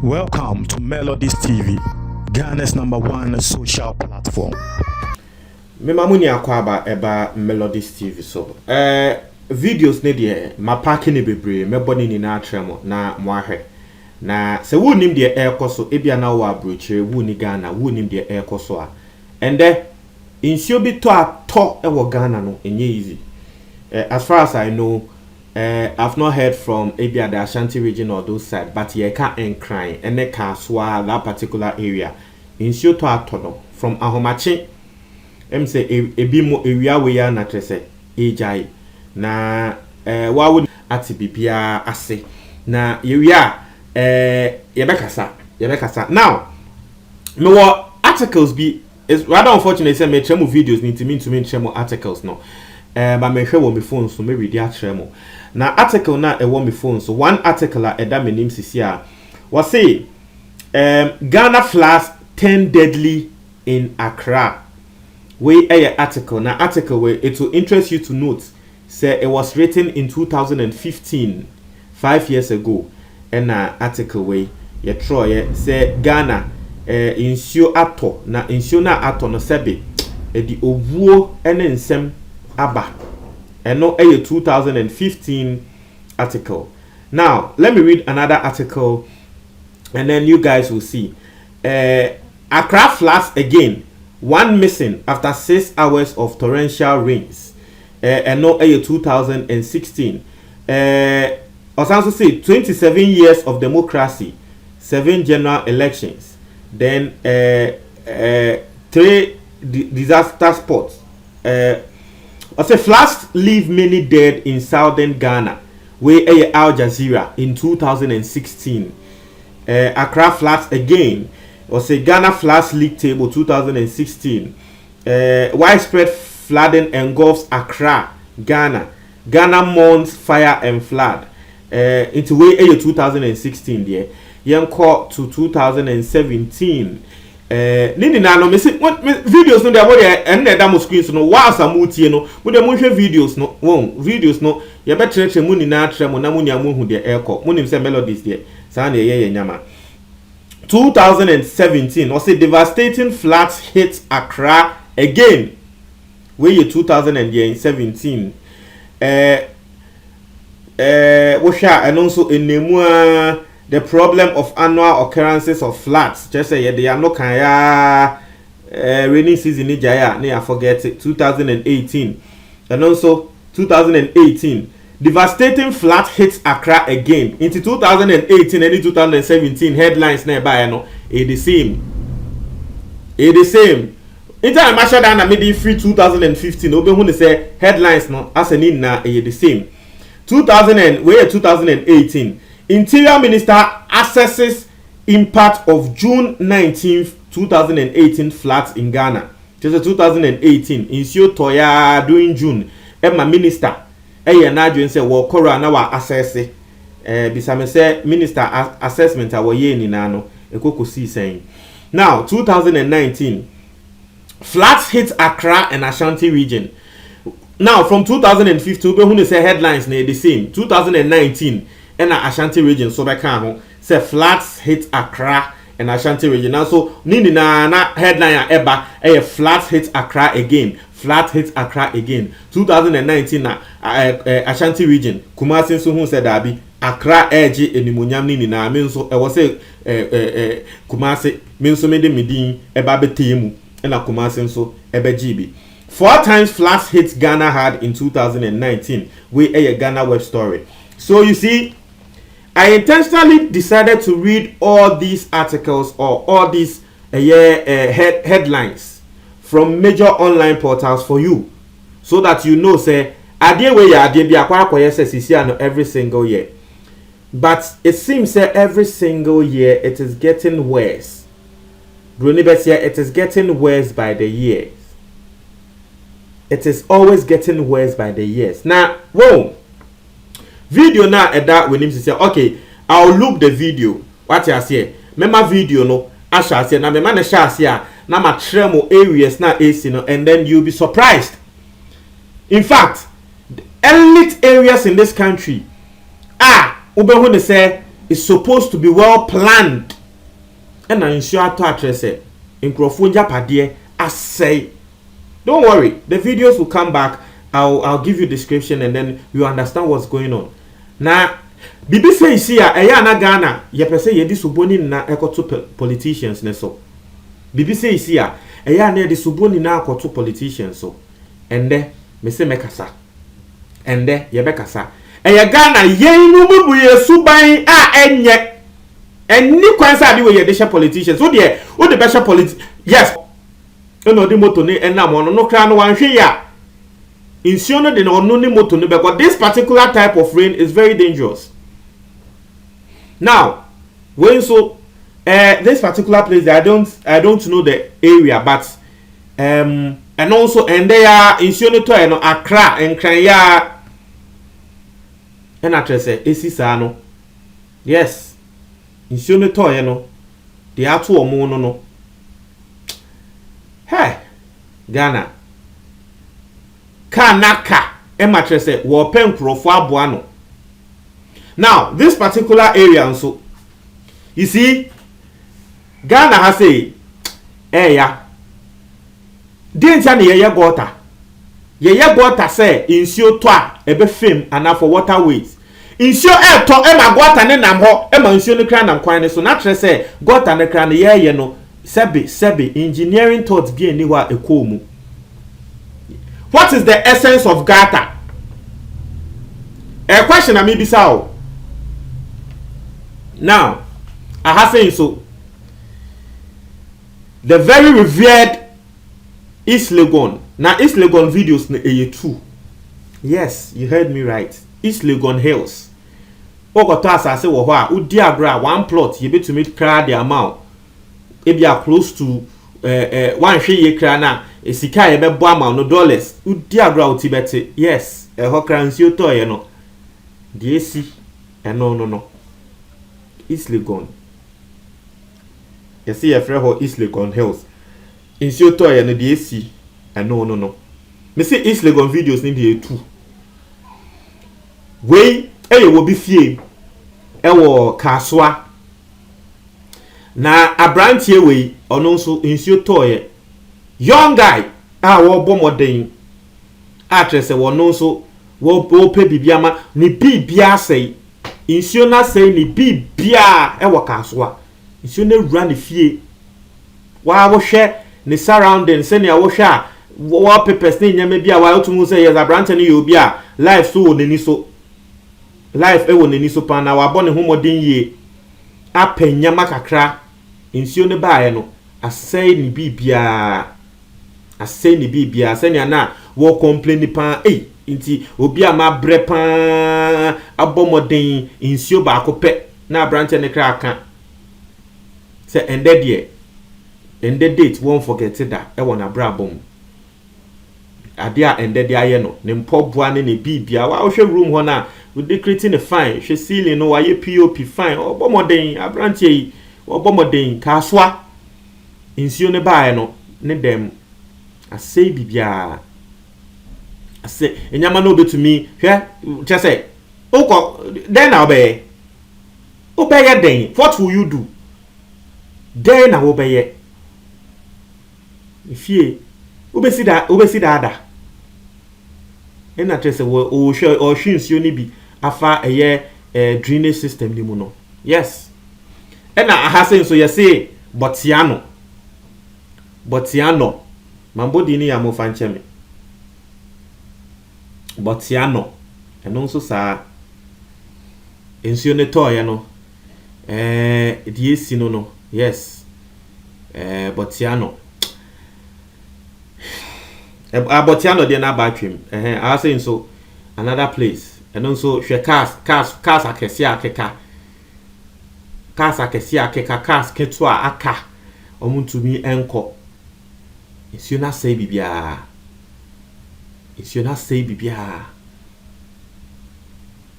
Welcome to Melodies TV, Ghana's #1 social platform. Me mamuni akwaba eba Melodies TV so. Videos ne de ma pake ne bebre me boni ni na atremo na moahwe. Na se wo nim de ekoso ebia na wo abrochire wo ni Ghana wo nim de ekoso a. Ende insio bi to ato e wo Ghana no enye easy. As far as I know, I've not heard from Abia the Ashanti region or those side, but ye can't encry and they can swallow that particular area. In Shoto Atono from Ahomachi, say a bimo area we are not say AJ. Na why would Atibipia ase? Na area Yebekasa. Now, me what articles be is rather unfortunate say me chemo videos need to mean chemo articles no. But me share on my phone so me read the chemo. Na article na e won me phone so one article a eda me nim sisi a was say Ghana floods 10 deadly in Accra. We a article na article where it will interest you to note say it was written in 2015, 5 years ago, and na article where ye try say Ghana insio ato na insio na ato no sebe e di owuo ene nsem aba. And no a 2015 article. Now, let me read another article and then you guys will see. Accra floods again. One missing after 6 hours of torrential rains. And no a 2016. Also say 27 years of democracy, 7 general elections, then 3 disaster spots. I say floods leave many dead in southern Ghana, where Al Jazeera in 2016. Accra floods again. Or say Ghana floods league table 2016. Widespread flooding engulfs Accra, Ghana. Ghana mourns fire and flood. Into way 2016 there. Young caught to 2017. Nini na no me see videos no dey about there and dey demo screens no wa asamutie no we dey monhwe videos no won videos no ye be trechre mu ni na atremo na mu ni amu hu dey eko mu nim say Melodies there sa na ye nyama 2017 was a devastating floods hit Accra again where ye 2017 wo hwa and also enemu the problem of annual occurrences of floods. Just say they are no kaya rainy season in Jaya. I forget it. 2018 and also 2018 devastating flood hits Accra again. Into 2018 and 2017 headlines nearby no the same. The same. In time I shut down maybe free 2015. Obe who say headlines no as an in na the same. 2018. Interior Minister assesses impact of June 19th, 2018 floods in Ghana. Just 2018, Insio Toya during June. Emma Minister, na say wo kora na wa assess bisame say Minister assessment awo ye ni na no ekoko si saying. Now 2019, floods hit Accra and Ashanti region. Now from 2015, we who say headlines na the same. 2019. And Ashanti region so back say floods hit Accra and Ashanti region. Now so nini na headline eba floods hit Accra again. Floods hit Accra again. 2019 na Ashanti region. Kumasi so who said that be Accra edge enimunyam nini na me nso was say Kumasi me nso me de medin eba betemu and Kumasi nso eba GB. 4 times floods hit Ghana hard in 2019. We a Ghana web story. So you see, I intentionally decided to read all these articles or all these headlines from major online portals for you, so that you know say adie we ya adie bi akwa akoye say sisi no every single year. But it seems that every single year it is getting worse. It is getting worse by the years. It is always getting worse by the years. Now, whoa. Video na eda when him say okay, I'll look the video. What you say? Mema video no asha say na mema na sha say na ma tremo areas na AC no, and then you'll be surprised. In fact, elite areas in this country Who they say it's supposed to be well planned. And I ensure to address it. In Krofunja Padie, I say, don't worry, the videos will come back. I'll give you description and then you understand what's going on. Now, Bibi say here, na Ghana, ye pese ye di suboni na ekoto politicians ne so. Bibi say here, na di suboni na ekoto politicians so. Ende me se mekasa. Ende ye bekasa. Ghana ye nu bubu ye suban a enye. Eni kwansa adi we ye de politicians. So de o de be politicians. Yes. Eno di moto ne enam ono no kra no wanhwe ya. Insuno de no ni moto ne because this particular type of rain is very dangerous. Now, when so this particular place, I don't know the area, but and also and they are insuno to no Accra and Kranya and address Esisano. Yes, insuno to no the atu omo no. Hey, Ghana. Kanaka ematrese wo pen krofo aboano. Now, this particular area also, you see, Ghana has say, yeah, didn't ye gota. Ye gota say, insure toa, ebe fame, and for waterways. Insure air to ema gota ne namho, ema insure ne kran and quine, so naturally say, gota ne kran ye no, sebi, engineering thoughts be anywhere a komu. What is the essence of gata? A question I may be so. Now, I have saying so. The very revered East Legon. Now, East Legon videos na true. Yes, you heard me right. East Legon Hills. Ogoto asase wo ho a udi agra one plot you to meet cry the amount. If you are close to one hwe kra na esika ye bebo amount no dollars. Udi agra utibete. Yes, e ho kra nsi to ye no. The AC no. East Legon. You see a friend East Legon Hills. In your toy and the AC. And no. Me see East Legon videos in the too. Way will be fie. Ewo kaswa. Na a branch here way or no so in your toy. Young guy. Wo bomodin. Actress wo no so wo pe bibiama ni bibia say. Insuo na say ni bibia e wakaswa insuo na run the fie wa wo hwe ni surrounding say na wo hwe a wo papers ni nyame bia wa otumu say yes abrante ni obi a life so woni so life e woni so pa na wa bo ne homodin ye apanya makakra insuo ne baaye no asay ni bibia say na wo complain pa inti obi a ma brepa abomoden insio ba akopɛ na branch ne kra aka say ended date won't forget that e wona brabom ade a ended aye no ne mpɔboa ne bibia wa hwɛ room ho na we decorating the fine hwɛ ceiling no wa ye pop fine obomoden abranch yi obomoden kaswa insio ne baaye no ne dem asɛ bibia say enyama no be to me hwe just say then obey then what will you do then obey if you obesi da and na just say o hwe o hwinsuo ni bi afa drainage system ni mu no yes and na aha say so you say botiano mambodi ni ya mo fancheme Botiano and also sa insuone toy no DC no yes Botiano Botiano de na batwim I say so another place and also she cars akesia akeka cars ketua aka omuntumi enko insuona say bibia if you not say bibia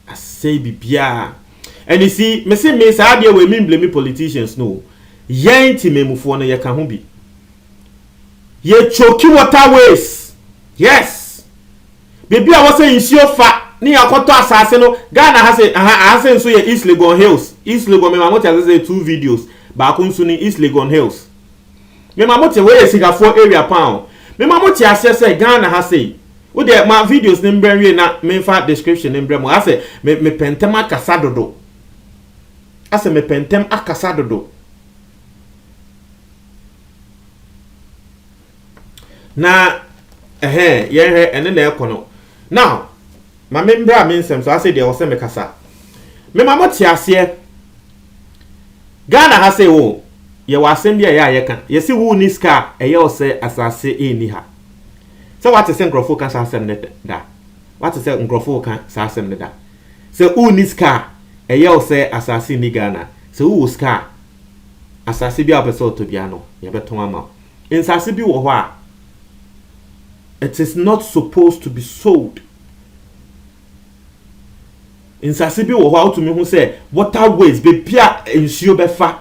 I say bibia and you see me say me say we mean blame politicians no yenti memufo no ye ka ho bi ye choki waterways yes bibia was say insure fa ni akoto asase no Ghana has so ye East Legon Hills. East Legon me mamoti say 2 videos ba ko nso ni East Legon Hills. Me mamoti we Singapore area pound. Me mamoti ase say Ghana has say wo de ma videos ne mbrenwe na me fa description ne mbremo ase me pentem akasa dodo. Ase me pentem akasa dodo. Na ye ene na ekono. Now ma membra mensem so ase de wo se me kasa. Me mamoti ase Ghana has say wo ye wasem bia ye ayeka. Ye si wo ni ska eye o se asase eni ha. So what is nkrofo kan asem ne da. What is nkrofo kan asem ne da. So wo ni ska eye o se asase ni Ghana. So wo ska asase bia opeso to bia no ye beton ama. Insase bi wo ho a it is not supposed to be sold. Insase bi wo ho a to me hu say waterways be pia ensuo befa.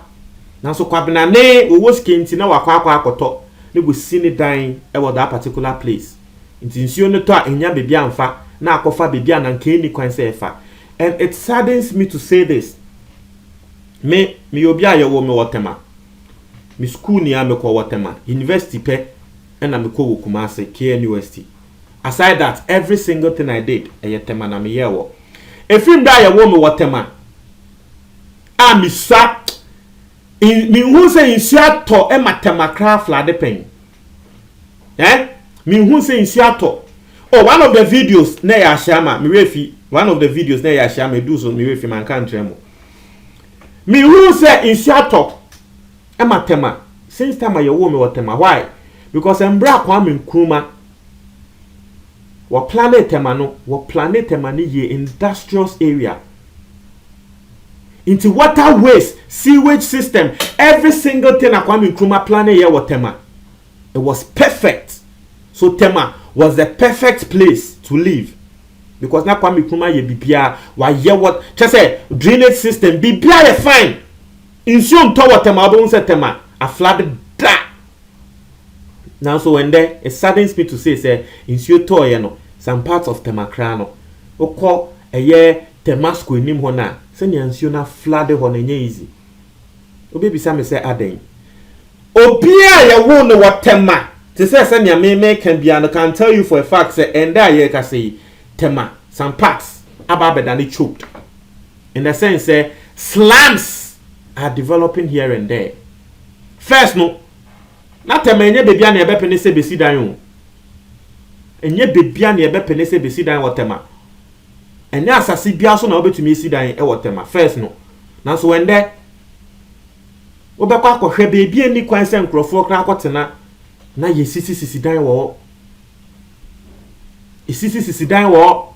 Na so kwabena ne wo skinti na wakwa akoto ne go sini dan e wo that particular place. Nti ensuo no to a enya bebi amfa na akofa bebi ananka ni kwan say efa. And it saddens me to say this. Me obi aye wo me wotema. Me school ni ame ko wotema. University pe and I'm ko Kumasi KNUST. Aside that, every single thing I did, tema na me yewo. If you die a woman wotema, mi sa in mi hu say insuato e matema craft flade pen. Mi hu say insuato. Oh, one of the videos na ya shama mi refi. One of the videos na ya shama do so mi refi man kan tremo. Mi hu say insuato e matema. Since time I woman wotema. Why? Because embra Kwame Nkrumah wa planet temano ye industrious area into waterways, sewage system, every single thing a Kwame Nkrumah planet here watema. It was perfect. So Tema was the perfect place to live. Because na Kwame Nkrumah ye bibia wa ye what just say drainage system bibia ye fine. Insuon to watema don't say Tema a flooded da. Now so when there it saddens me to say insuo to ye no some parts of Temakra no oko eye Temasco nim ho na se nya nsuo na flood ho na nya easy obi bisa me say aden obia ye wo no watema te say nya me can bia no can tell you for a fact say enda ye ka say Tema some parts ababeda ni choked in the sense say slums are developing here and there. First no na Tema enye bebia na ebe pene se besi dan o enye bebia na ebe pene se besi dan Tema enye asase bia so na obetumi esi dan Tema first no na so wende obekwa akohwe bebia ni kwan se nkrofo kra akotena na ye sisi dan wo sisi dan wo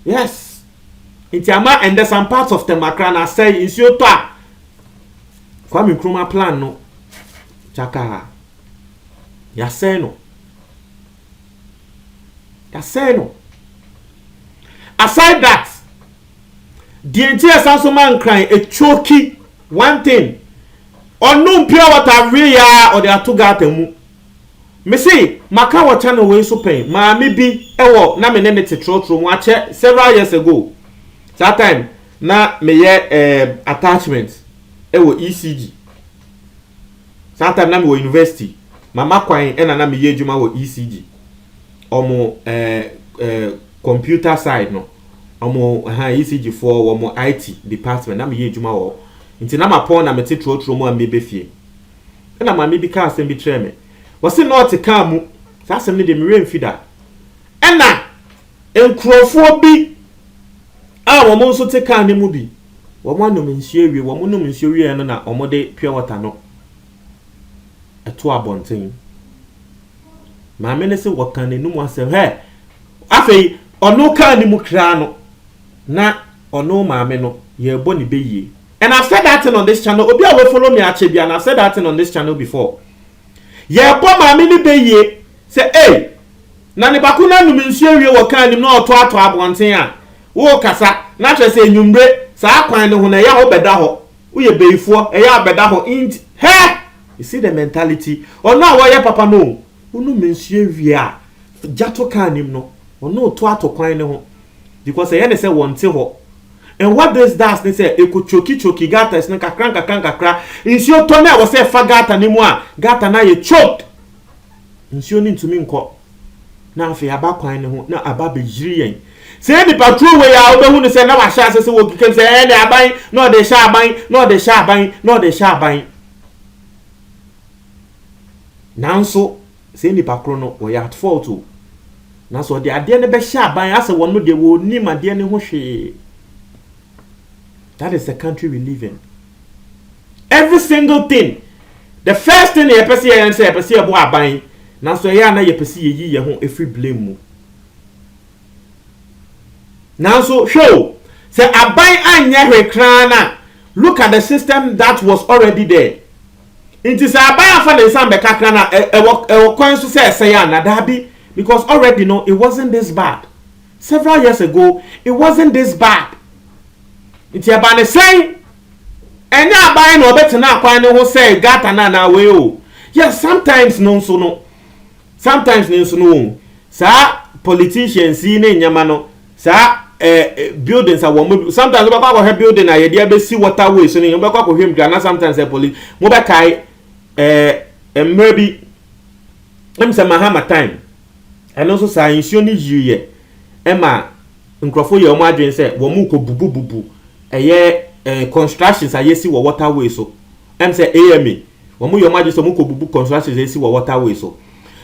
yes intiama and there's some parts of Temakra na say insuo to a Kwame Nkrumah plan no chaka ya say no aside that the entire Sansoman crying a choky one thing on no pure water real or the atugatemu me say makawa channel way so pain ma me bi ewo na me ne trotro mu ache several years ago that time na me ye attachment ewo ECG that time na me wo university mama kwan e na me ye adwuma wo ECG omo computer side no omo ECG for omo IT department na me ye adwuma wo nti na mapon na me trotro mu ambe befie na ma me bi ka asem bi tre me wose not ka mu sa asem ne de me remfida ena enkrofo bi a wo mo nso te ka ne mu bi wo mo anum nhiewie wo mo num nhiewie no na omo de pure water no eto abonten ma me ne se wo kan ne num asem he afei ono ka ne mu kra no na ono ma me no ye bo ne beyie. And I've said that thing on this channel. Obi a will follow me at Chebia, and I've said that thing on this channel before. Yeah, poor mammy ni be say, hey, Nani Bakuna no means you will kind of no to abontia. Wo kasa, not just say numbre, sa kind of when a yaho bedaho, we a bay for a ya bedaho int. Hey, you see the mentality. Or now, why papa no? Who no means you via Jato can him no, no to ato kwan ne ho because they say one te ho. And what this does, they say, it could choki gata is nka kranka. Insio to na was say fa gata ni mu a gata na ye choked. Insio ni ntumi nko. Na afi aba kwan ne ho na aba be yiri yen. Say the patrol we ya obehu ne say na wa sha say wo kikem say eh na aban no de sha aban. Nanso say ni pakro no we at fault o. Na so de ade ne be sha aban ase won no de wo ni ma de ne ho hwe. That is the country we live in. Every single thing. The first thing you pese and say pese abo aban. Na so ya na you pese yi ye ho every blame mu. Now so show say aban anya hwe kran na. Look at the system that was already there. It is aban afa na nsam be kakra na e kwan so say ya na dabi because already no it wasn't this bad. Several years ago it wasn't this bad. It's about the same. And now buying no better now kwan who say gata na we o. Yes, sometimes no so no. Sometimes no so no. Sa politicians in nyama no. Sa buildings are one. Sometimes we go have building na ye dey be see waterway so no. We go him Ghana sometimes the police. Mo be kai maybe em say mahama time. And also sa insuo ni yiye. Ema nkrofo ye omo adwen say wo mu ko bubu. Constructions are yesi wa waterway so. Say AMA. Wamu yomaji so muko bubu constructions yesi wa waterway so.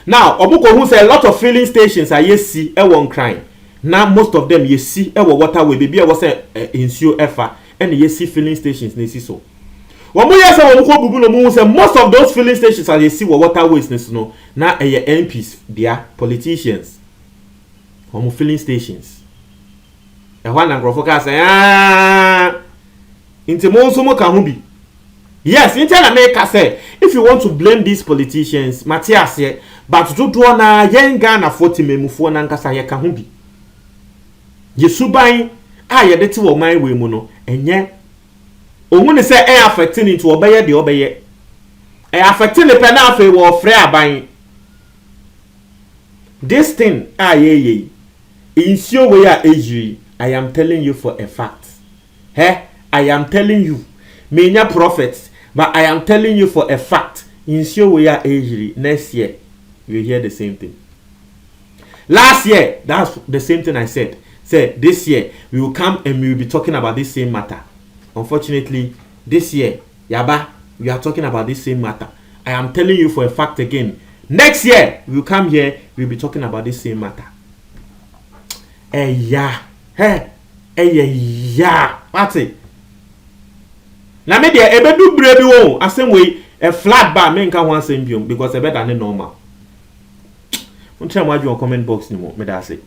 Now, obuko who say a lot of filling stations are yesi e won crime. Now most of them yesi e wa waterway baby e was insure efa and yesi filling stations nesi so. Wamu yesa wamuko bubu no mu say most of those filling stations are yesi wa waterways nesi no. Now MPs they are politicians. Wamu filling stations. One and Grofoka say, into Monsumo Kahubi. Yes, in tell America say, if you want to blame these politicians, Matthias here, but to do na young Ghana 40 memufu na nkasa ye Kahubi. Yesubai, ye deti wo my way mono, enye. Omuni say affecting into obeye the obeye. Affecting the penafe wo free aban. This thing, ye. Insure we are ejiri. I am telling you for a fact. I am telling you. Many prophets, but I am telling you for a fact. Insure we are aged. Next year, you hear the same thing. Last year, that's the same thing I said. Say this year we will come and we will be talking about this same matter. Unfortunately, this year, Yaba, we are talking about this same matter. I am telling you for a fact again. Next year, we will come here, we will be talking about this same matter. What's it? Na me dey ebedu brebi wo asem we a flat bar me nka ho asem biom because e better than normal. Until I on comment box ni mo me da say.